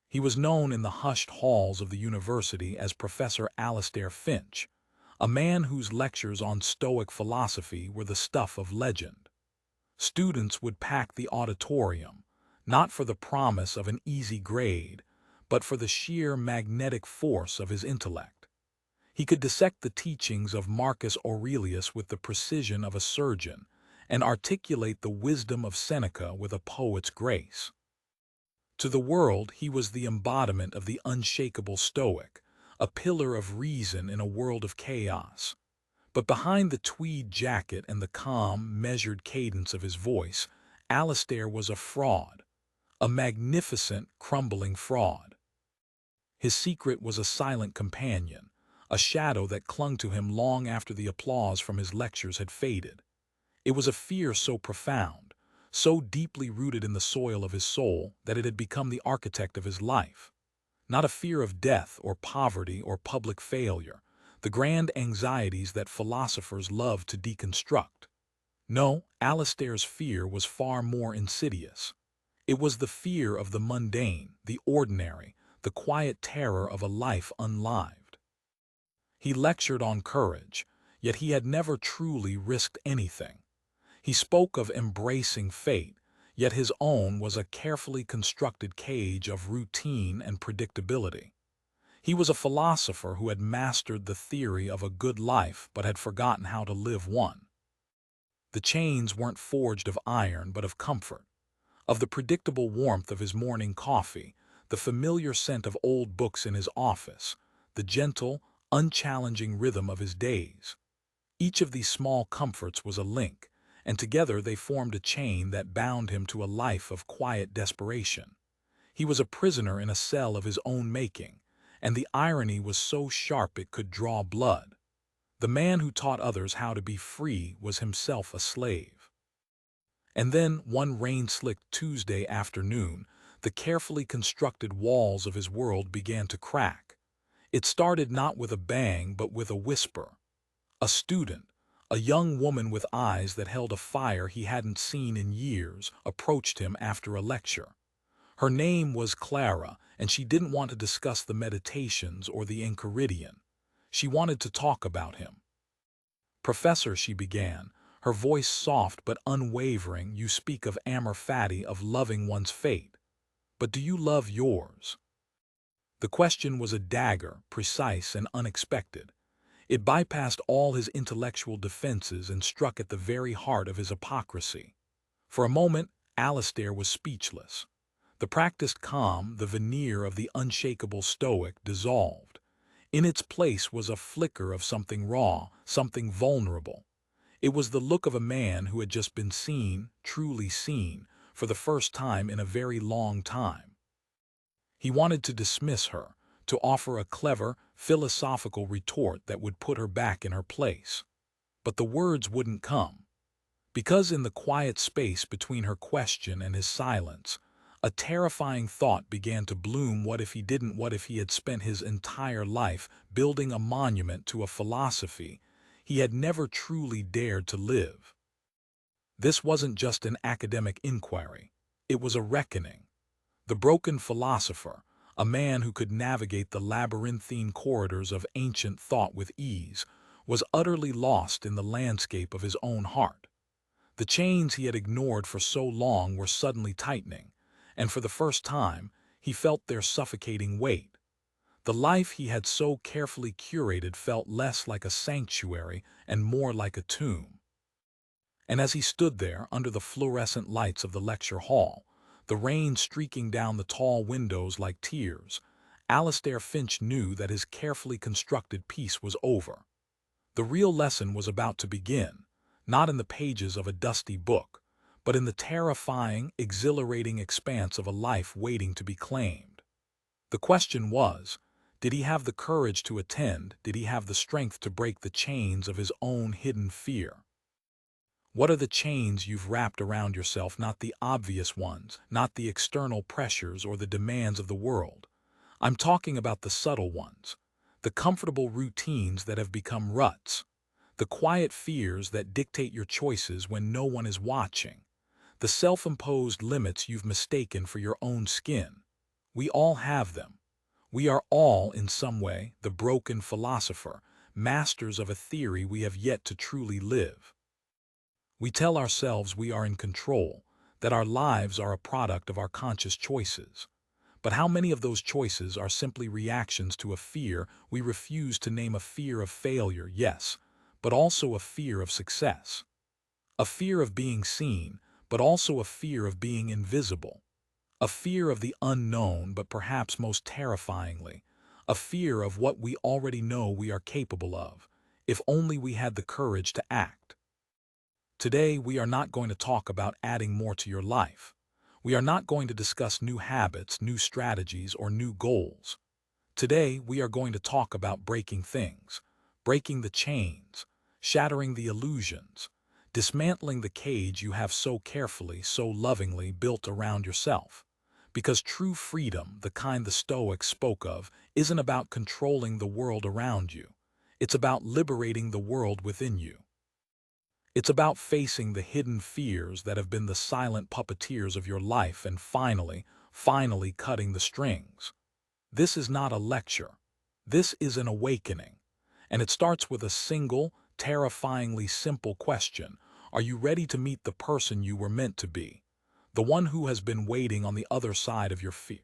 He was known in the hushed halls of the university as Professor Alastair Finch, a man whose lectures on Stoic philosophy were the stuff of legend. Students would pack the auditorium, not for the promise of an easy grade, but for the sheer magnetic force of his intellect. He could dissect the teachings of Marcus Aurelius with the precision of a surgeon and articulate the wisdom of Seneca with a poet's grace. To the world, he was the embodiment of the unshakable Stoic, a pillar of reason in a world of chaos. But behind the tweed jacket and the calm, measured cadence of his voice, Alastair was a fraud, a magnificent, crumbling fraud. His secret was a silent companion, a shadow that clung to him long after the applause from his lectures had faded. It was a fear so profound, so deeply rooted in the soil of his soul that it had become the architect of his life. Not a fear of death or poverty or public failure, the grand anxieties that philosophers love to deconstruct. No, Alastair's fear was far more insidious. It was the fear of the mundane, the ordinary, the quiet terror of a life unlived. He lectured on courage, yet he had never truly risked anything. He spoke of embracing fate, yet his own was a carefully constructed cage of routine and predictability. He was a philosopher who had mastered the theory of a good life but had forgotten how to live one. The chains weren't forged of iron but of comfort, of the predictable warmth of his morning coffee, the familiar scent of old books in his office, the gentle, unchallenging rhythm of his days. Each of these small comforts was a link, and together they formed a chain that bound him to a life of quiet desperation. He was a prisoner in a cell of his own making, and the irony was so sharp it could draw blood. The man who taught others how to be free was himself a slave. And then, one rain-slicked Tuesday afternoon, the carefully constructed walls of his world began to crack. It started not with a bang but with a whisper. A student, a young woman with eyes that held a fire he hadn't seen in years, approached him after a lecture. Her name was Clara, and she didn't want to discuss the Meditations or the Enchiridion. She wanted to talk about him. "Professor," she began, her voice soft but unwavering, "you speak of amor fati, of loving one's fate. But do you love yours?" The question was a dagger, precise and unexpected. It bypassed all his intellectual defenses and struck at the very heart of his hypocrisy. For a moment, Alastair was speechless. The practiced calm, the veneer of the unshakable Stoic, dissolved. In its place was a flicker of something raw, something vulnerable. It was the look of a man who had just been seen, truly seen, for the first time in a very long time. He wanted to dismiss her, to offer a clever, philosophical retort that would put her back in her place. But the words wouldn't come. Because in the quiet space between her question and his silence, a terrifying thought began to bloom. What if he didn't? What if he had spent his entire life building a monument to a philosophy he had never truly dared to live? This wasn't just an academic inquiry. It was a reckoning. The broken philosopher, a man who could navigate the labyrinthine corridors of ancient thought with ease, was utterly lost in the landscape of his own heart. The chains he had ignored for so long were suddenly tightening, and for the first time, he felt their suffocating weight. The life he had so carefully curated felt less like a sanctuary and more like a tomb. And as he stood there under the fluorescent lights of the lecture hall, the rain streaking down the tall windows like tears, Alastair Finch knew that his carefully constructed piece was over. The real lesson was about to begin, not in the pages of a dusty book, but in the terrifying, exhilarating expanse of a life waiting to be claimed. The question was, did he have the courage to attend? Did he have the strength to break the chains of his own hidden fear? What are the chains you've wrapped around yourself? Not the obvious ones, not the external pressures or the demands of the world. I'm talking about the subtle ones, the comfortable routines that have become ruts, the quiet fears that dictate your choices when no one is watching, the self-imposed limits you've mistaken for your own skin. We all have them. We are all, in some way, the broken philosopher, masters of a theory we have yet to truly live. We tell ourselves we are in control, that our lives are a product of our conscious choices. But how many of those choices are simply reactions to a fear we refuse to name, a fear of failure, yes, but also a fear of success? A fear of being seen, but also a fear of being invisible. A fear of the unknown, but perhaps most terrifyingly, a fear of what we already know we are capable of, if only we had the courage to act. Today, we are not going to talk about adding more to your life. We are not going to discuss new habits, new strategies, or new goals. Today, we are going to talk about breaking things, breaking the chains, shattering the illusions, dismantling the cage you have so carefully, so lovingly built around yourself. Because true freedom, the kind the Stoics spoke of, isn't about controlling the world around you. It's about liberating the world within you. It's about facing the hidden fears that have been the silent puppeteers of your life and finally cutting the strings. This is not a lecture. This is an awakening. And it starts with a single, terrifyingly simple question. Are you ready to meet the person you were meant to be? The one who has been waiting on the other side of your fear.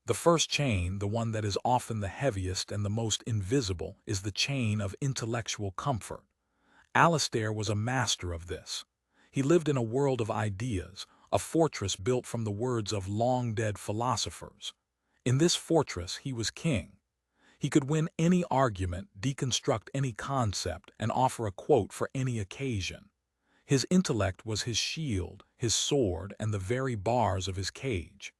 The first chain, the one that is often the heaviest and the most invisible, is the chain of intellectual comfort. Alastair was a master of this. He lived in a world of ideas, a fortress built from the words of long-dead philosophers. In this fortress, he was king. He could win any argument, deconstruct any concept, and offer a quote for any occasion. His intellect was his shield, his sword, and the very bars of his cage.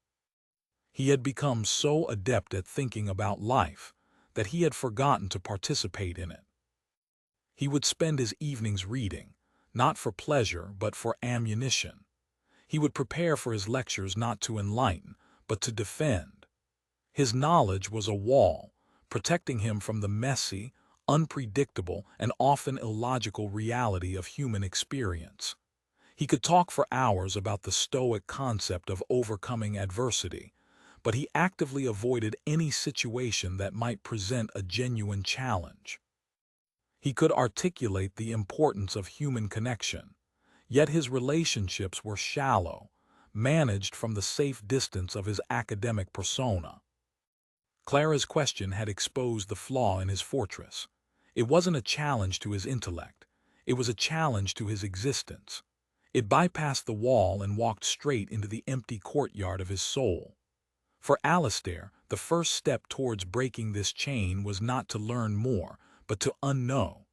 He had become so adept at thinking about life that he had forgotten to participate in it. He would spend his evenings reading, not for pleasure but for ammunition. He would prepare for his lectures not to enlighten, but to defend. His knowledge was a wall, protecting him from the messy, unpredictable, and often illogical reality of human experience. He could talk for hours about the Stoic concept of overcoming adversity, but he actively avoided any situation that might present a genuine challenge. He could articulate the importance of human connection, yet his relationships were shallow, managed from the safe distance of his academic persona. Clara's question had exposed the flaw in his fortress. It wasn't a challenge to his intellect. It was a challenge to his existence. It bypassed the wall and walked straight into the empty courtyard of his soul. For Alastair, the first step towards breaking this chain was not to learn more, but to unknow,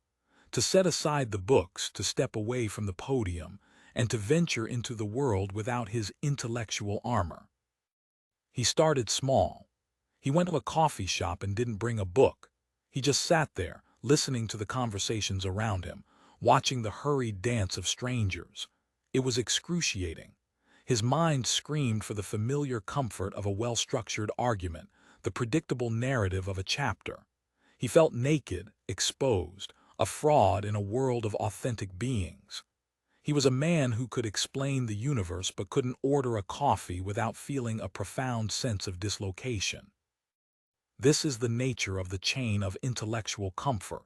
to set aside the books, to step away from the podium, and to venture into the world without his intellectual armor. He started small. He went to a coffee shop and didn't bring a book. He just sat there, listening to the conversations around him, watching the hurried dance of strangers. It was excruciating. His mind screamed for the familiar comfort of a well-structured argument, the predictable narrative of a chapter. He felt naked, exposed, a fraud in a world of authentic beings. He was a man who could explain the universe but couldn't order a coffee without feeling a profound sense of dislocation. This is the nature of the chain of intellectual comfort.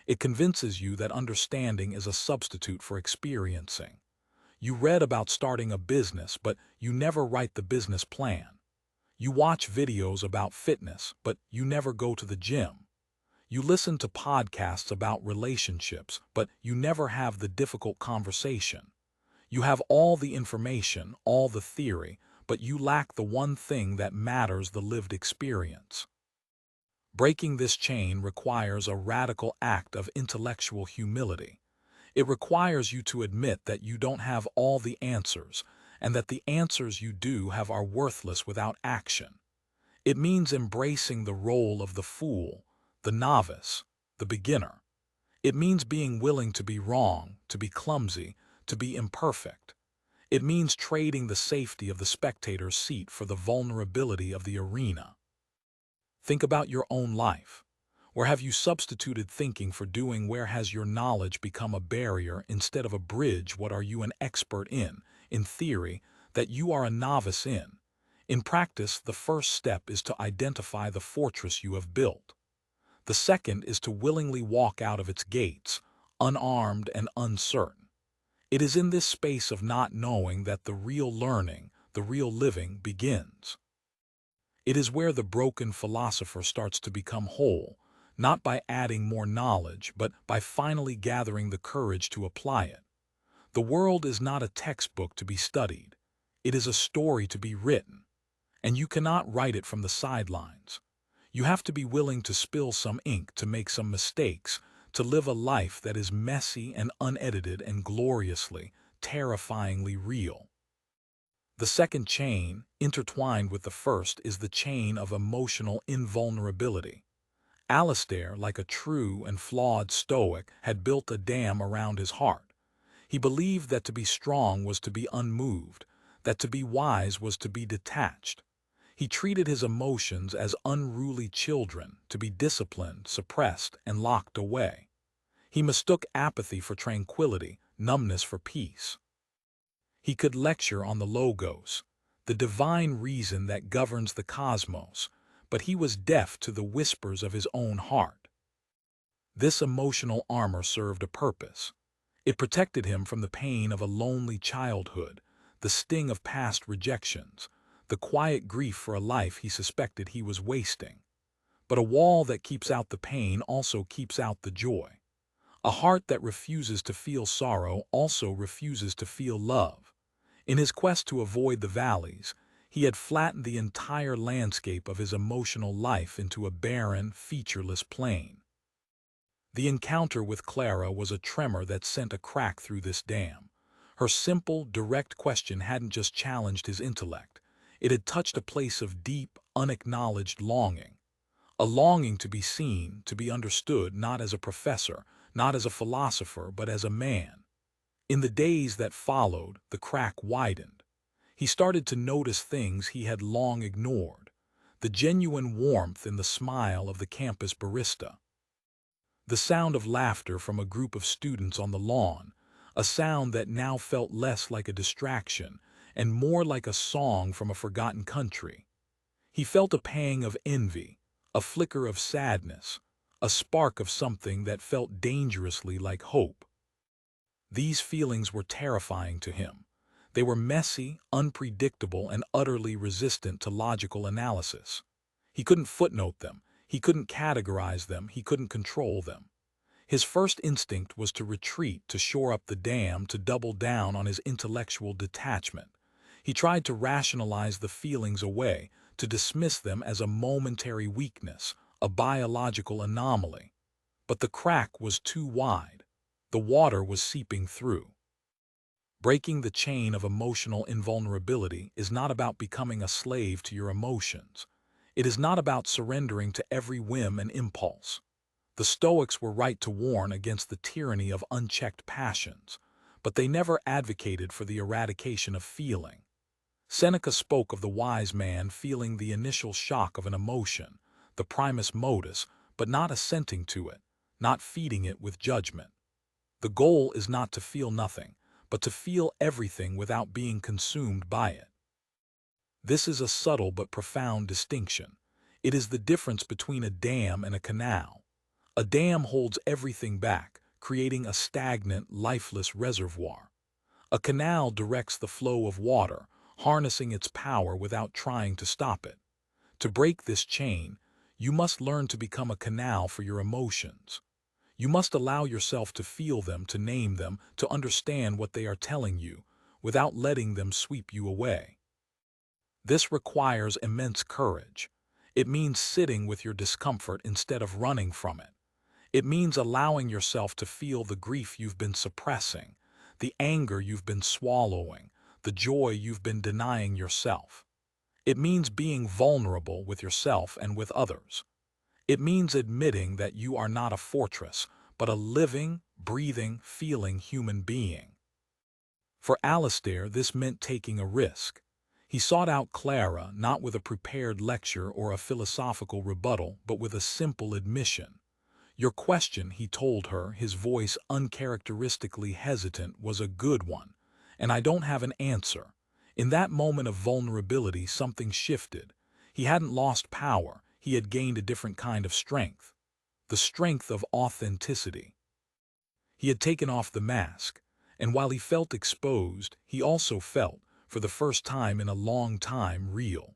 It convinces you that understanding is a substitute for experiencing. You read about starting a business, but you never write the business plan. You watch videos about fitness, but you never go to the gym. You listen to podcasts about relationships, but you never have the difficult conversation. You have all the information, all the theory, but you lack the one thing that matters: the lived experience. Breaking this chain requires a radical act of intellectual humility. It requires you to admit that you don't have all the answers, and that the answers you do have are worthless without action. It means embracing the role of the fool, the novice, the beginner. It means being willing to be wrong, to be clumsy, to be imperfect. It means trading the safety of the spectator's seat for the vulnerability of the arena. Think about your own life. Where have you substituted thinking for doing? Where has your knowledge become a barrier instead of a bridge? What are you an expert in theory, that you are a novice in? In practice, the first step is to identify the fortress you have built. The second is to willingly walk out of its gates, unarmed and uncertain. It is in this space of not knowing that the real learning, the real living, begins. It is where the broken philosopher starts to become whole, not by adding more knowledge, but by finally gathering the courage to apply it. The world is not a textbook to be studied. It is a story to be written, and you cannot write it from the sidelines. You have to be willing to spill some ink, to make some mistakes, to live a life that is messy and unedited and gloriously, terrifyingly real. The second chain, intertwined with the first, is the chain of emotional invulnerability. Alistair, like a true and flawed Stoic, had built a dam around his heart. He believed that to be strong was to be unmoved, that to be wise was to be detached. He treated his emotions as unruly children, to be disciplined, suppressed, and locked away. He mistook apathy for tranquility, numbness for peace. He could lecture on the logos, the divine reason that governs the cosmos, but he was deaf to the whispers of his own heart. This emotional armor served a purpose. It protected him from the pain of a lonely childhood, the sting of past rejections, the quiet grief for a life he suspected he was wasting. But a wall that keeps out the pain also keeps out the joy. A heart that refuses to feel sorrow also refuses to feel love. In his quest to avoid the valleys, he had flattened the entire landscape of his emotional life into a barren, featureless plain. The encounter with Clara was a tremor that sent a crack through this dam. Her simple, direct question hadn't just challenged his intellect. It had touched a place of deep, unacknowledged longing. A longing to be seen, to be understood, not as a professor, not as a philosopher, but as a man. In the days that followed, the crack widened. He started to notice things he had long ignored. The genuine warmth in the smile of the campus barista. The sound of laughter from a group of students on the lawn, a sound that now felt less like a distraction and more like a song from a forgotten country. He felt a pang of envy, a flicker of sadness, a spark of something that felt dangerously like hope. These feelings were terrifying to him. They were messy, unpredictable, and utterly resistant to logical analysis. He couldn't footnote them, he couldn't categorize them, he couldn't control them. His first instinct was to retreat, to shore up the dam, to double down on his intellectual detachment. He tried to rationalize the feelings away, to dismiss them as a momentary weakness, a biological anomaly. But the crack was too wide. The water was seeping through. Breaking the chain of emotional invulnerability is not about becoming a slave to your emotions. It is not about surrendering to every whim and impulse. The Stoics were right to warn against the tyranny of unchecked passions, but they never advocated for the eradication of feeling. Seneca spoke of the wise man feeling the initial shock of an emotion, the primus motus, but not assenting to it, not feeding it with judgment. The goal is not to feel nothing, but to feel everything without being consumed by it. This is a subtle but profound distinction. It is the difference between a dam and a canal. A dam holds everything back, creating a stagnant, lifeless reservoir. A canal directs the flow of water, harnessing its power without trying to stop it. To break this chain, you must learn to become a canal for your emotions. You must allow yourself to feel them, to name them, to understand what they are telling you, without letting them sweep you away. This requires immense courage. It means sitting with your discomfort instead of running from it. It means allowing yourself to feel the grief you've been suppressing, the anger you've been swallowing, the joy you've been denying yourself. It means being vulnerable with yourself and with others. It means admitting that you are not a fortress, but a living, breathing, feeling human being. For Alistair, this meant taking a risk. He sought out Clara not with a prepared lecture or a philosophical rebuttal, but with a simple admission. Your question, he told her, his voice uncharacteristically hesitant, was a good one, and I don't have an answer. In that moment of vulnerability, something shifted. He hadn't lost power, he had gained a different kind of strength. The strength of authenticity. He had taken off the mask, and while he felt exposed, he also felt, for the first time in a long time, real.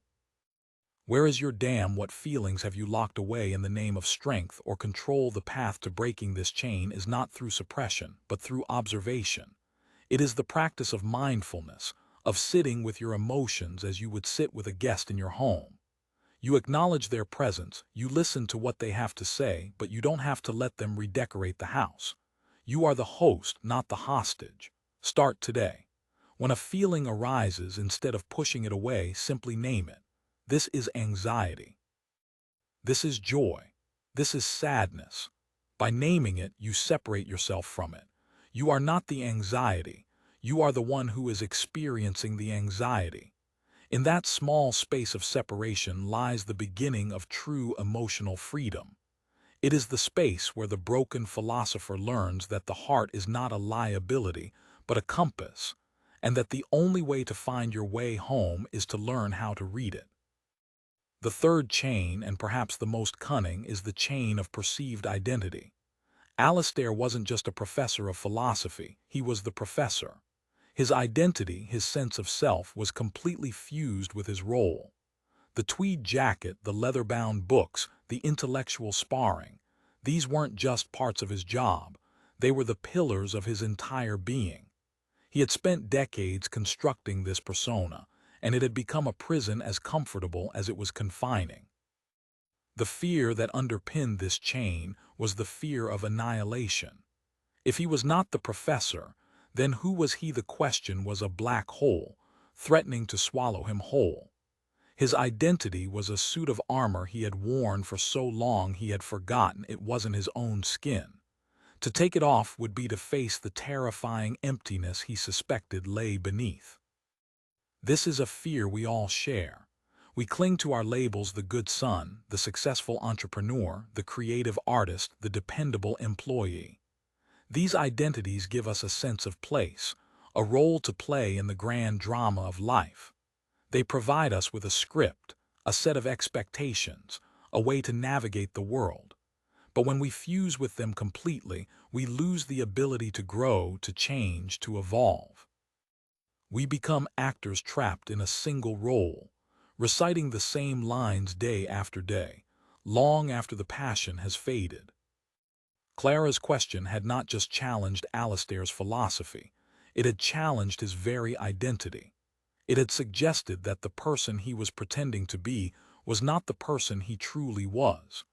Where is your dam? What feelings have you locked away in the name of strength or control? The path to breaking this chain is not through suppression, but through observation. It is the practice of mindfulness, of sitting with your emotions as you would sit with a guest in your home. You acknowledge their presence, you listen to what they have to say, but you don't have to let them redecorate the house. You are the host, not the hostage. Start today. When a feeling arises, instead of pushing it away, simply name it. This is anxiety. This is joy. This is sadness. By naming it, you separate yourself from it. You are not the anxiety. You are the one who is experiencing the anxiety. In that small space of separation lies the beginning of true emotional freedom. It is the space where the broken philosopher learns that the heart is not a liability, but a compass, and that the only way to find your way home is to learn how to read it. The third chain, and perhaps the most cunning, is the chain of perceived identity. Alistair wasn't just a professor of philosophy, he was the professor. His identity, his sense of self, was completely fused with his role. The tweed jacket, the leather-bound books, the intellectual sparring, these weren't just parts of his job, they were the pillars of his entire being. He had spent decades constructing this persona, and it had become a prison as comfortable as it was confining. The fear that underpinned this chain was the fear of annihilation. If he was not the professor, then who was he? The question was a black hole, threatening to swallow him whole. His identity was a suit of armor he had worn for so long he had forgotten it wasn't his own skin. To take it off would be to face the terrifying emptiness he suspected lay beneath. This is a fear we all share. We cling to our labels: the good son, the successful entrepreneur, the creative artist, the dependable employee. These identities give us a sense of place, a role to play in the grand drama of life. They provide us with a script, a set of expectations, a way to navigate the world. But when we fuse with them completely, we lose the ability to grow, to change, to evolve. We become actors trapped in a single role, reciting the same lines day after day, long after the passion has faded. Clara's question had not just challenged Alistair's philosophy, it had challenged his very identity. It had suggested that the person he was pretending to be was not the person he truly was.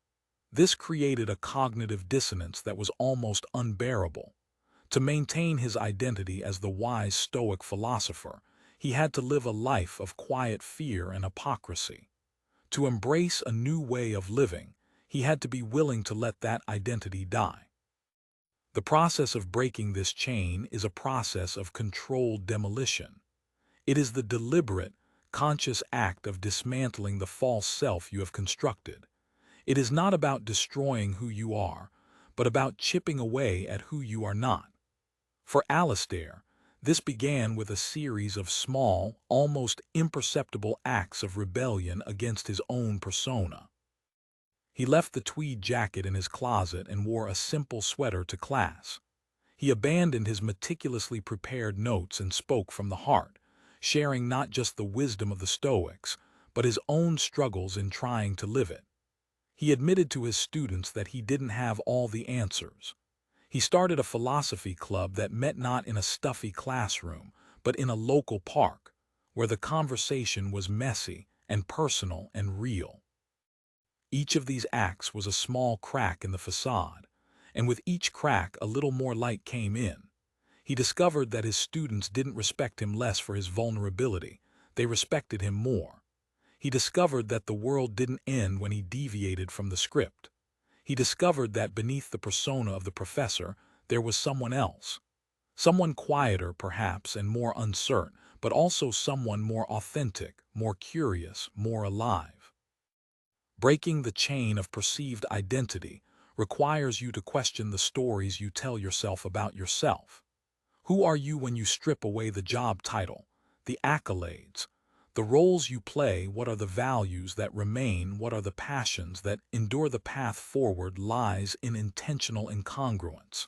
This created a cognitive dissonance that was almost unbearable. To maintain his identity as the wise Stoic philosopher, he had to live a life of quiet fear and hypocrisy. To embrace a new way of living, he had to be willing to let that identity die. The process of breaking this chain is a process of controlled demolition. It is the deliberate, conscious act of dismantling the false self you have constructed. It is not about destroying who you are, but about chipping away at who you are not. For Alistair, this began with a series of small, almost imperceptible acts of rebellion against his own persona. He left the tweed jacket in his closet and wore a simple sweater to class. He abandoned his meticulously prepared notes and spoke from the heart, sharing not just the wisdom of the Stoics, but his own struggles in trying to live it. He admitted to his students that he didn't have all the answers. He started a philosophy club that met not in a stuffy classroom, but in a local park, where the conversation was messy and personal and real. Each of these acts was a small crack in the facade, and with each crack a little more light came in. He discovered that his students didn't respect him less for his vulnerability, they respected him more. He discovered that the world didn't end when he deviated from the script. He discovered that beneath the persona of the professor, there was someone else. Someone quieter, perhaps, and more uncertain, but also someone more authentic, more curious, more alive. Breaking the chain of perceived identity requires you to question the stories you tell yourself about yourself. Who are you when you strip away the job title, the accolades, the roles you play, what are the values that remain, what are the passions that endure. The path forward lies in intentional incongruence.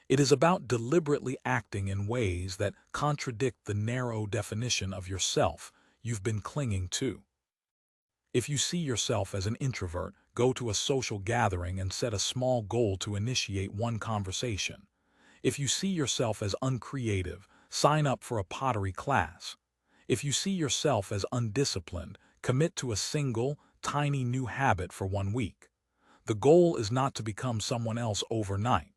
It is about deliberately acting in ways that contradict the narrow definition of yourself you've been clinging to. If you see yourself as an introvert, go to a social gathering and set a small goal to initiate one conversation. If you see yourself as uncreative, sign up for a pottery class. If you see yourself as undisciplined, commit to a single, tiny new habit for 1 week. The goal is not to become someone else overnight.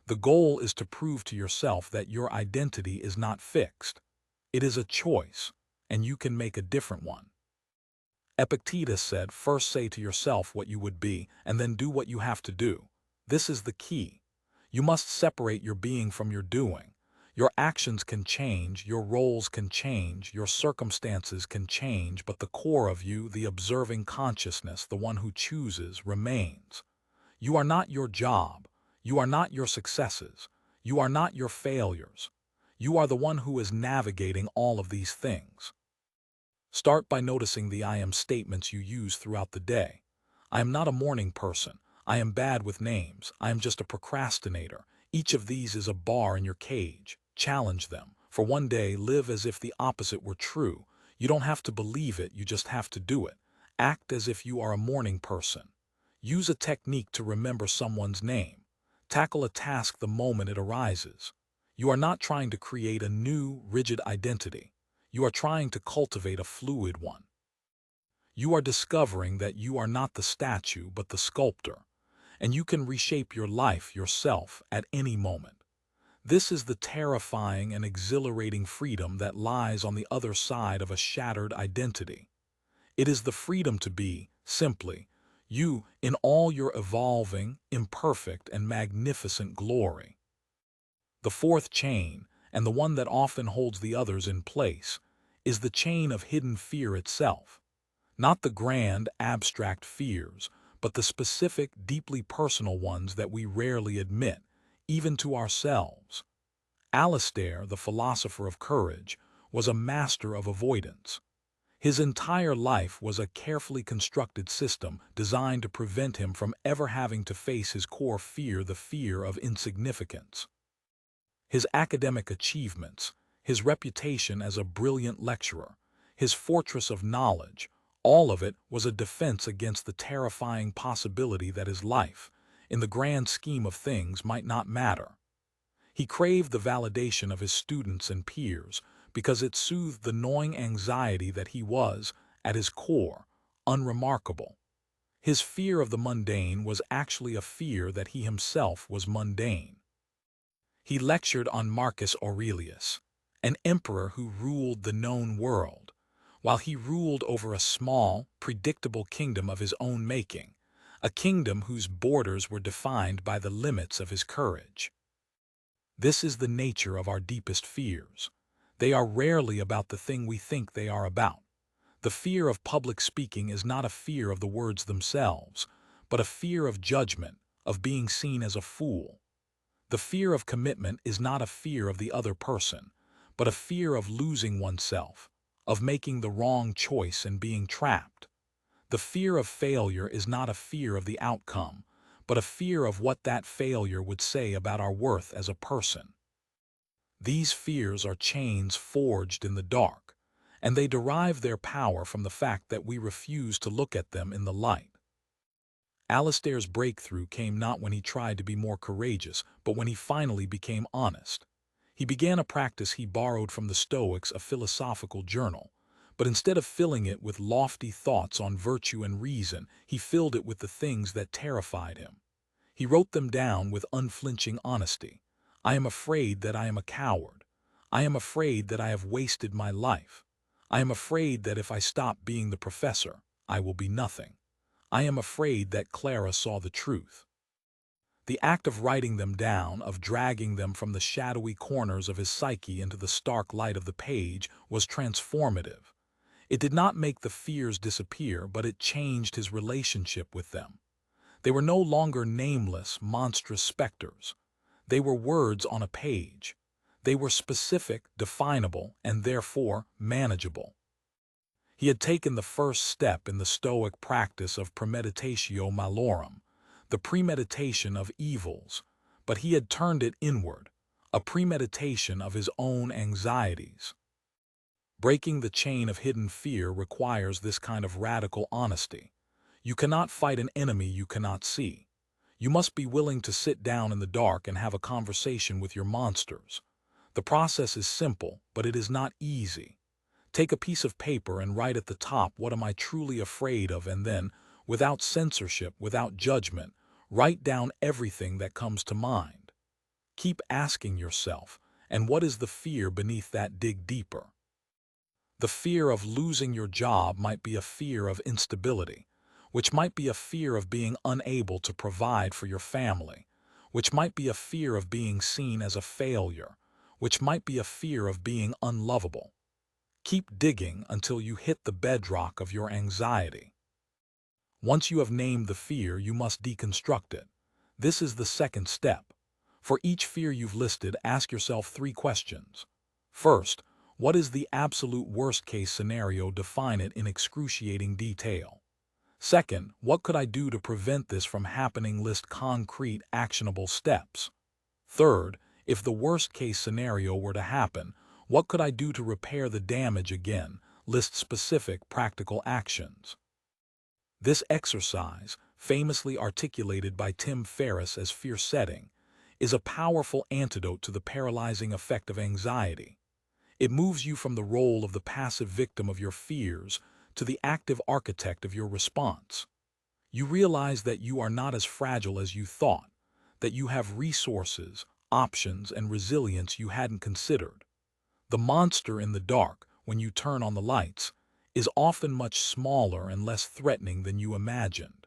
The goal is to prove to yourself that your identity is not fixed. It is a choice, and you can make a different one. Epictetus said, first say to yourself what you would be, and then do what you have to do. This is the key. You must separate your being from your doing. Your actions can change, your roles can change, your circumstances can change, but the core of you, the observing consciousness, the one who chooses, remains. You are not your job. You are not your successes. You are not your failures. You are the one who is navigating all of these things. Start by noticing the I am statements you use throughout the day. I am not a morning person. I am bad with names. I am just a procrastinator. Each of these is a bar in your cage. Challenge them. For one day, live as if the opposite were true. You don't have to believe it, you just have to do it. Act as if you are a morning person. Use a technique to remember someone's name. Tackle a task the moment it arises. You are not trying to create a new, rigid identity. You are trying to cultivate a fluid one. You are discovering that you are not the statue but the sculptor, and you can reshape your life yourself at any moment. This is the terrifying and exhilarating freedom that lies on the other side of a shattered identity. It is the freedom to be, simply, you in all your evolving, imperfect, and magnificent glory. The fourth chain, and the one that often holds the others in place, is the chain of hidden fear itself. Not the grand, abstract fears, but the specific, deeply personal ones that we rarely admit, even to ourselves. Alastair, the philosopher of courage, was a master of avoidance. His entire life was a carefully constructed system designed to prevent him from ever having to face his core fear, the fear of insignificance. His academic achievements, his reputation as a brilliant lecturer, his fortress of knowledge, all of it was a defense against the terrifying possibility that his life, in the grand scheme of things, might not matter. He craved the validation of his students and peers because it soothed the gnawing anxiety that he was, at his core, unremarkable. His fear of the mundane was actually a fear that he himself was mundane. He lectured on Marcus Aurelius, an emperor who ruled the known world, while he ruled over a small, predictable kingdom of his own making, a kingdom whose borders were defined by the limits of his courage. This is the nature of our deepest fears. They are rarely about the thing we think they are about. The fear of public speaking is not a fear of the words themselves, but a fear of judgment, of being seen as a fool. The fear of commitment is not a fear of the other person, but a fear of losing oneself, of making the wrong choice and being trapped. The fear of failure is not a fear of the outcome, but a fear of what that failure would say about our worth as a person. These fears are chains forged in the dark, and they derive their power from the fact that we refuse to look at them in the light. Alastair's breakthrough came not when he tried to be more courageous, but when he finally became honest. He began a practice he borrowed from the Stoics, a philosophical journal, but instead of filling it with lofty thoughts on virtue and reason, he filled it with the things that terrified him. He wrote them down with unflinching honesty. I am afraid that I am a coward. I am afraid that I have wasted my life. I am afraid that if I stop being the professor, I will be nothing. I am afraid that Clara saw the truth. The act of writing them down, of dragging them from the shadowy corners of his psyche into the stark light of the page, was transformative. It did not make the fears disappear, but it changed his relationship with them. They were no longer nameless, monstrous specters. They were words on a page. They were specific, definable, and therefore manageable. He had taken the first step in the Stoic practice of premeditatio malorum, the premeditation of evils, but he had turned it inward, a premeditation of his own anxieties. Breaking the chain of hidden fear requires this kind of radical honesty. You cannot fight an enemy you cannot see. You must be willing to sit down in the dark and have a conversation with your monsters. The process is simple, but it is not easy. Take a piece of paper and write at the top, what am I truly afraid of, and then, without censorship, without judgment, write down everything that comes to mind. Keep asking yourself, and what is the fear beneath that? Dig deeper. The fear of losing your job might be a fear of instability, which might be a fear of being unable to provide for your family, which might be a fear of being seen as a failure, which might be a fear of being unlovable. Keep digging until you hit the bedrock of your anxiety. Once you have named the fear, you must deconstruct it. This is the second step. For each fear you've listed, ask yourself 3 questions. First, what is the absolute worst-case scenario? Define it in excruciating detail. Second, what could I do to prevent this from happening? List concrete, actionable steps. Third, if the worst-case scenario were to happen, what could I do to repair the damage? Again, list specific, practical actions. This exercise, famously articulated by Tim Ferriss as fear setting, is a powerful antidote to the paralyzing effect of anxiety. It moves you from the role of the passive victim of your fears to the active architect of your response. You realize that you are not as fragile as you thought, that you have resources, options, and resilience you hadn't considered. The monster in the dark, when you turn on the lights, is often much smaller and less threatening than you imagined.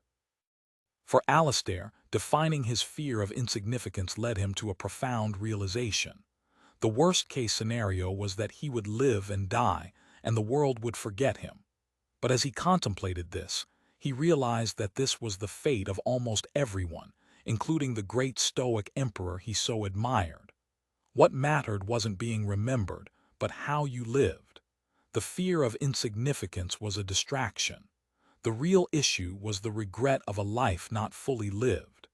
For Alastair, defining his fear of insignificance led him to a profound realization. The worst-case scenario was that he would live and die, and the world would forget him. But as he contemplated this, he realized that this was the fate of almost everyone, including the great Stoic emperor he so admired. What mattered wasn't being remembered, but how you lived. The fear of insignificance was a distraction. The real issue was the regret of a life not fully lived.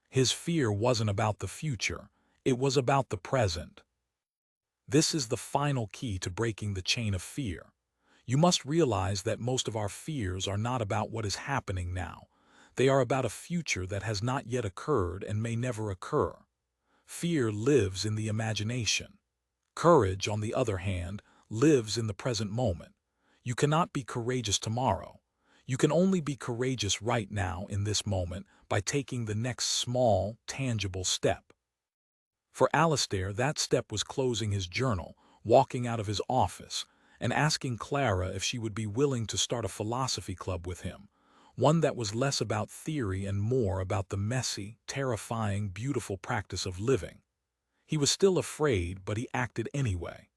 His fear wasn't about the future, it was about the present. This is the final key to breaking the chain of fear. You must realize that most of our fears are not about what is happening now. They are about a future that has not yet occurred and may never occur. Fear lives in the imagination. Courage, on the other hand, lives in the present moment. You cannot be courageous tomorrow. You can only be courageous right now in this moment by taking the next small, tangible step. For Alastair, that step was closing his journal, walking out of his office, and asking Clara if she would be willing to start a philosophy club with him, one that was less about theory and more about the messy, terrifying, beautiful practice of living. He was still afraid, but he acted anyway.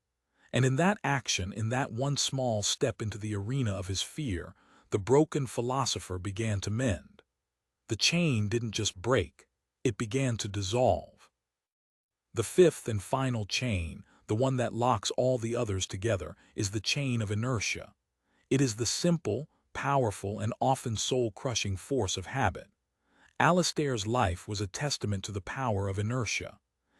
And in that action, in that one small step into the arena of his fear, the broken philosopher began to mend. The chain didn't just break, it began to dissolve. The fifth and final chain, the one that locks all the others together, is the chain of inertia. It is the simple, powerful, and often soul-crushing force of habit. Alastair's life was a testament to the power of inertia.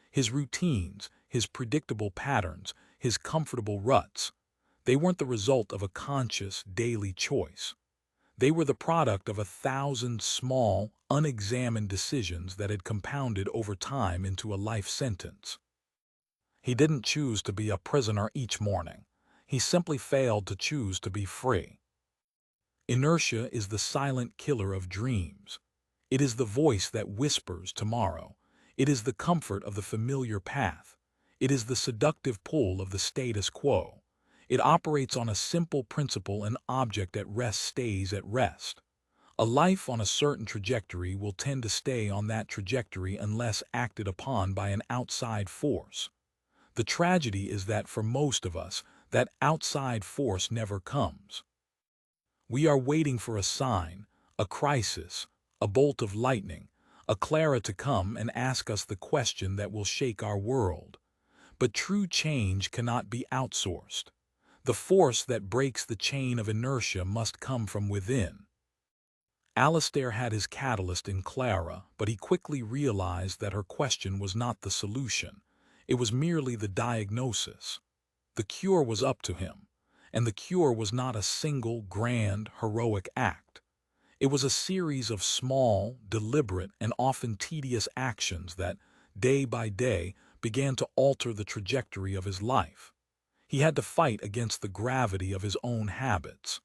His routines, his predictable patterns, his comfortable ruts, they weren't the result of a conscious, daily choice. They were the product of 1,000 small, unexamined decisions that had compounded over time into a life sentence. He didn't choose to be a prisoner each morning. He simply failed to choose to be free. Inertia is the silent killer of dreams. It is the voice that whispers tomorrow. It is the comfort of the familiar path. It is the seductive pull of the status quo. It operates on a simple principle: an object at rest stays at rest. A life on a certain trajectory will tend to stay on that trajectory unless acted upon by an outside force. The tragedy is that for most of us, that outside force never comes. We are waiting for a sign, a crisis, a bolt of lightning, a Clara to come and ask us the question that will shake our world. But true change cannot be outsourced. The force that breaks the chain of inertia must come from within. Alastair had his catalyst in Clara, but he quickly realized that her question was not the solution. It was merely the diagnosis. The cure was up to him, and the cure was not a single, grand, heroic act. It was a series of small, deliberate, and often tedious actions that, day by day, began to alter the trajectory of his life. He had to fight against the gravity of his own habits.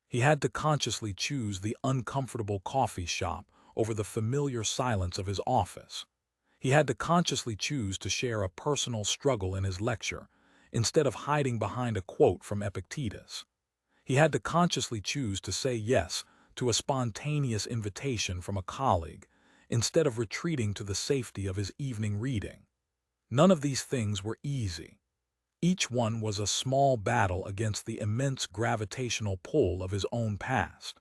He had to consciously choose the uncomfortable coffee shop over the familiar silence of his office. He had to consciously choose to share a personal struggle in his lecture, instead of hiding behind a quote from Epictetus. He had to consciously choose to say yes to a spontaneous invitation from a colleague, instead of retreating to the safety of his evening reading. None of these things were easy. Each one was a small battle against the immense gravitational pull of his own past.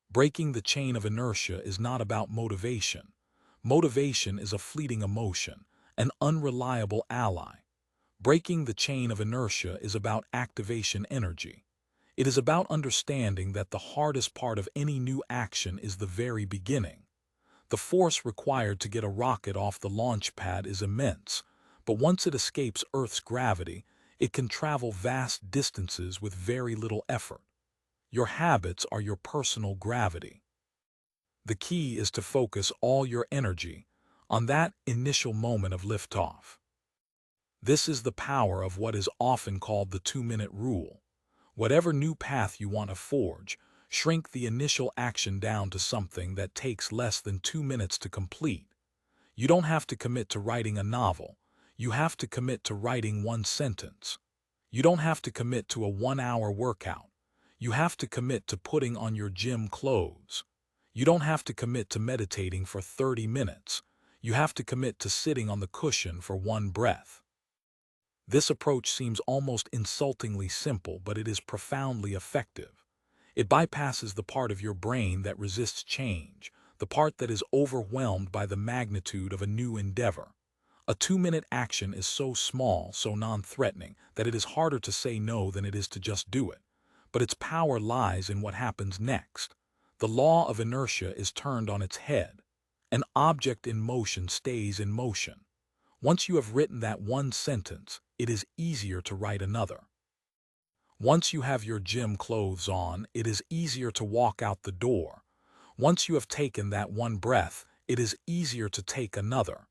Breaking the chain of inertia is not about motivation. Motivation is a fleeting emotion, an unreliable ally. Breaking the chain of inertia is about activation energy. It is about understanding that the hardest part of any new action is the very beginning. The force required to get a rocket off the launch pad is immense, but once it escapes Earth's gravity, it can travel vast distances with very little effort. Your habits are your personal gravity. The key is to focus all your energy on that initial moment of liftoff. This is the power of what is often called the 2-minute rule. Whatever new path you want to forge, shrink the initial action down to something that takes less than 2 minutes to complete. You don't have to commit to writing a novel. You have to commit to writing one sentence. You don't have to commit to a 1-hour workout. You have to commit to putting on your gym clothes. You don't have to commit to meditating for 30 minutes. You have to commit to sitting on the cushion for one breath. This approach seems almost insultingly simple, but it is profoundly effective. It bypasses the part of your brain that resists change, the part that is overwhelmed by the magnitude of a new endeavor. A 2-minute action is so small, so non-threatening, that it is harder to say no than it is to just do it. But its power lies in what happens next. The law of inertia is turned on its head. An object in motion stays in motion. Once you have written that one sentence, it is easier to write another. Once you have your gym clothes on, it is easier to walk out the door. Once you have taken that one breath, it is easier to take another.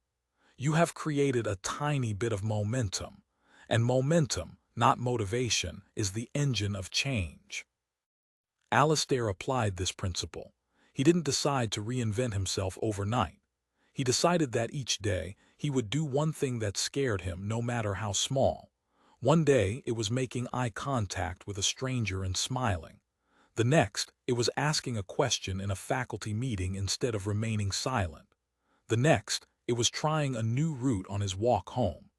You have created a tiny bit of momentum, and momentum, not motivation, is the engine of change. Alastair applied this principle. He didn't decide to reinvent himself overnight. He decided that each day he would do one thing that scared him, no matter how small. One day it was making eye contact with a stranger and smiling. The next, it was asking a question in a faculty meeting instead of remaining silent. The next, it was trying a new route on his walk home.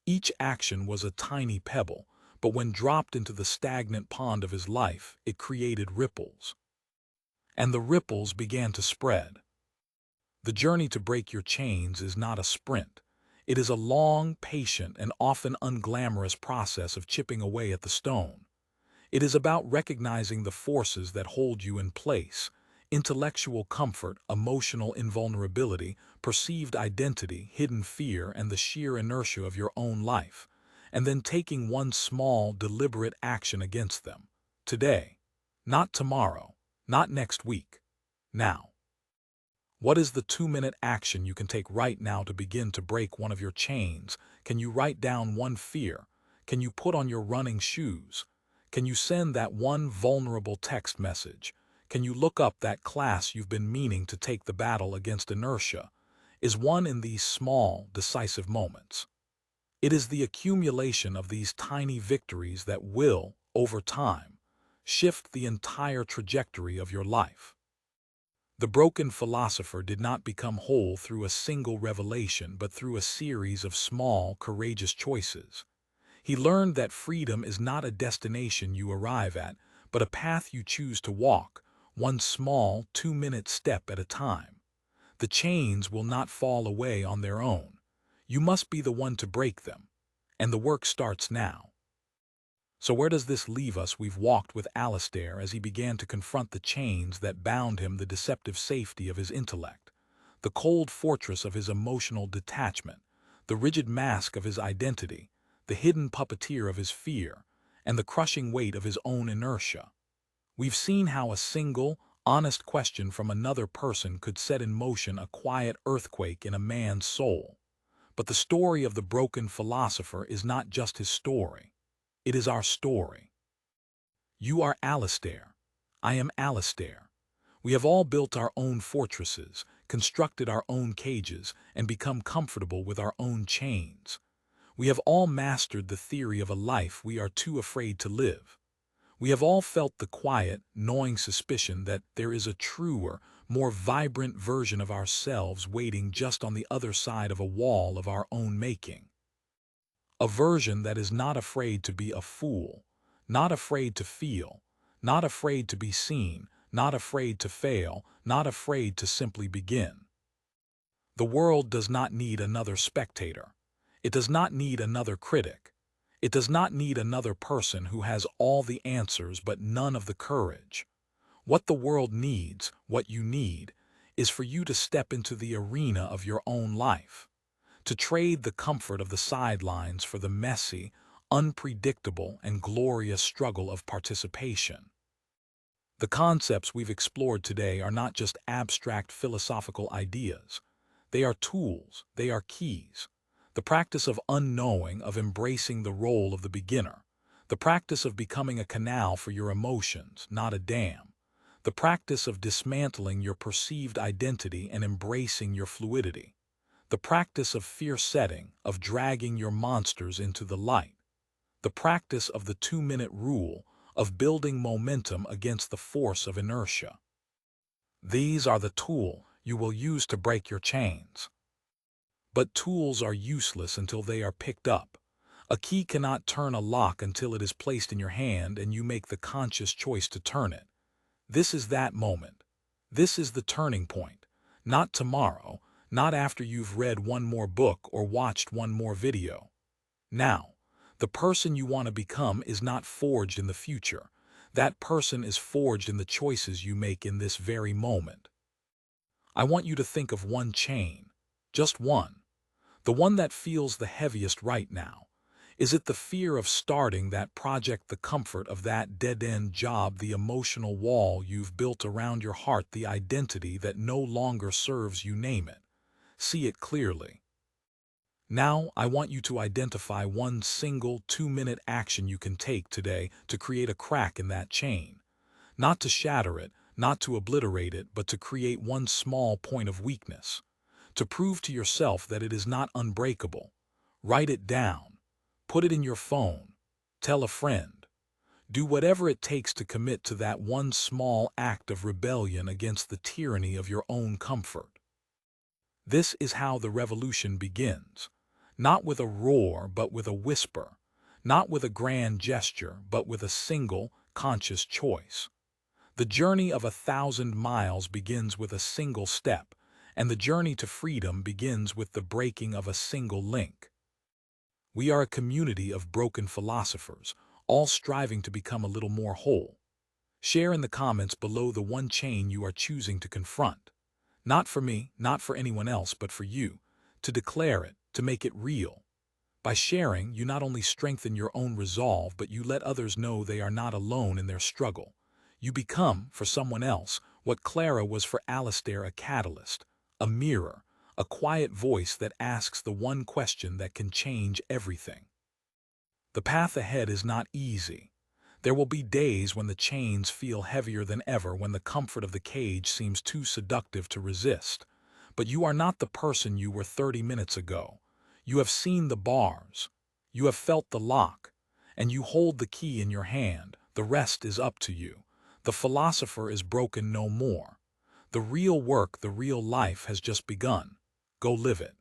Each action was a tiny pebble, but when dropped into the stagnant pond of his life, it created ripples. And the ripples began to spread. The journey to break your chains is not a sprint. It is a long, patient, and often unglamorous process of chipping away at the stone. It is about recognizing the forces that hold you in place: intellectual comfort, emotional invulnerability, perceived identity, hidden fear, and the sheer inertia of your own life, and then taking one small, deliberate action against them. Today. Not tomorrow. Not next week. Now. What is the 2-minute action you can take right now to begin to break one of your chains? Can you write down one fear? Can you put on your running shoes? Can you send that one vulnerable text message? Can you look up that class you've been meaning to take? The battle against inertia is won in these small, decisive moments. It is the accumulation of these tiny victories that will, over time, shift the entire trajectory of your life. The broken philosopher did not become whole through a single revelation, but through a series of small, courageous choices. He learned that freedom is not a destination you arrive at, but a path you choose to walk, one small, 2-minute step at a time. The chains will not fall away on their own. You must be the one to break them. And the work starts now. So where does this leave us? We've walked with Alistair as he began to confront the chains that bound him, the deceptive safety of his intellect, the cold fortress of his emotional detachment, the rigid mask of his identity, the hidden puppeteer of his fear, and the crushing weight of his own inertia. We've seen how a single, honest question from another person could set in motion a quiet earthquake in a man's soul. But the story of the broken philosopher is not just his story. It is our story. You are Alistair. I am Alistair. We have all built our own fortresses, constructed our own cages, and become comfortable with our own chains. We have all mastered the theory of a life we are too afraid to live. We have all felt the quiet, gnawing suspicion that there is a truer, more vibrant version of ourselves waiting just on the other side of a wall of our own making. A version that is not afraid to be a fool, not afraid to feel, not afraid to be seen, not afraid to fail, not afraid to simply begin. The world does not need another spectator. It does not need another critic. It does not need another person who has all the answers but none of the courage. What the world needs, what you need, is for you to step into the arena of your own life, to trade the comfort of the sidelines for the messy, unpredictable, and glorious struggle of participation. The concepts we've explored today are not just abstract philosophical ideas. They are tools, they are keys. The practice of unknowing, of embracing the role of the beginner. The practice of becoming a canal for your emotions, not a dam. The practice of dismantling your perceived identity and embracing your fluidity. The practice of fear setting, of dragging your monsters into the light. The practice of the 2-minute rule, of building momentum against the force of inertia. These are the tools you will use to break your chains. But tools are useless until they are picked up. A key cannot turn a lock until it is placed in your hand and you make the conscious choice to turn it. This is that moment. This is the turning point. Not tomorrow, not after you've read one more book or watched one more video. Now, the person you want to become is not forged in the future. That person is forged in the choices you make in this very moment. I want you to think of one chain, just one. The one that feels the heaviest right now. Is it the fear of starting that project, the comfort of that dead-end job, the emotional wall you've built around your heart, the identity that no longer serves you? Name it. See it clearly. Now, I want you to identify one single 2-minute action you can take today to create a crack in that chain. Not to shatter it, not to obliterate it, but to create one small point of weakness. To prove to yourself that it is not unbreakable. Write it down. Put it in your phone. Tell a friend. Do whatever it takes to commit to that one small act of rebellion against the tyranny of your own comfort. This is how the revolution begins. Not with a roar, but with a whisper. Not with a grand gesture, but with a single, conscious choice. The journey of 1,000 miles begins with a single step, and the journey to freedom begins with the breaking of a single link. We are a community of broken philosophers, all striving to become a little more whole. Share in the comments below the one chain you are choosing to confront. Not for me, not for anyone else, but for you, to declare it, to make it real. By sharing, you not only strengthen your own resolve, but you let others know they are not alone in their struggle. You become, for someone else, what Clara was for Alistair: a catalyst, a mirror, a quiet voice that asks the one question that can change everything. The path ahead is not easy. There will be days when the chains feel heavier than ever, when the comfort of the cage seems too seductive to resist. But you are not the person you were 30 minutes ago. You have seen the bars. You have felt the lock. And you hold the key in your hand. The rest is up to you. The philosopher is broken no more. The real work, the real life has just begun. Go live it.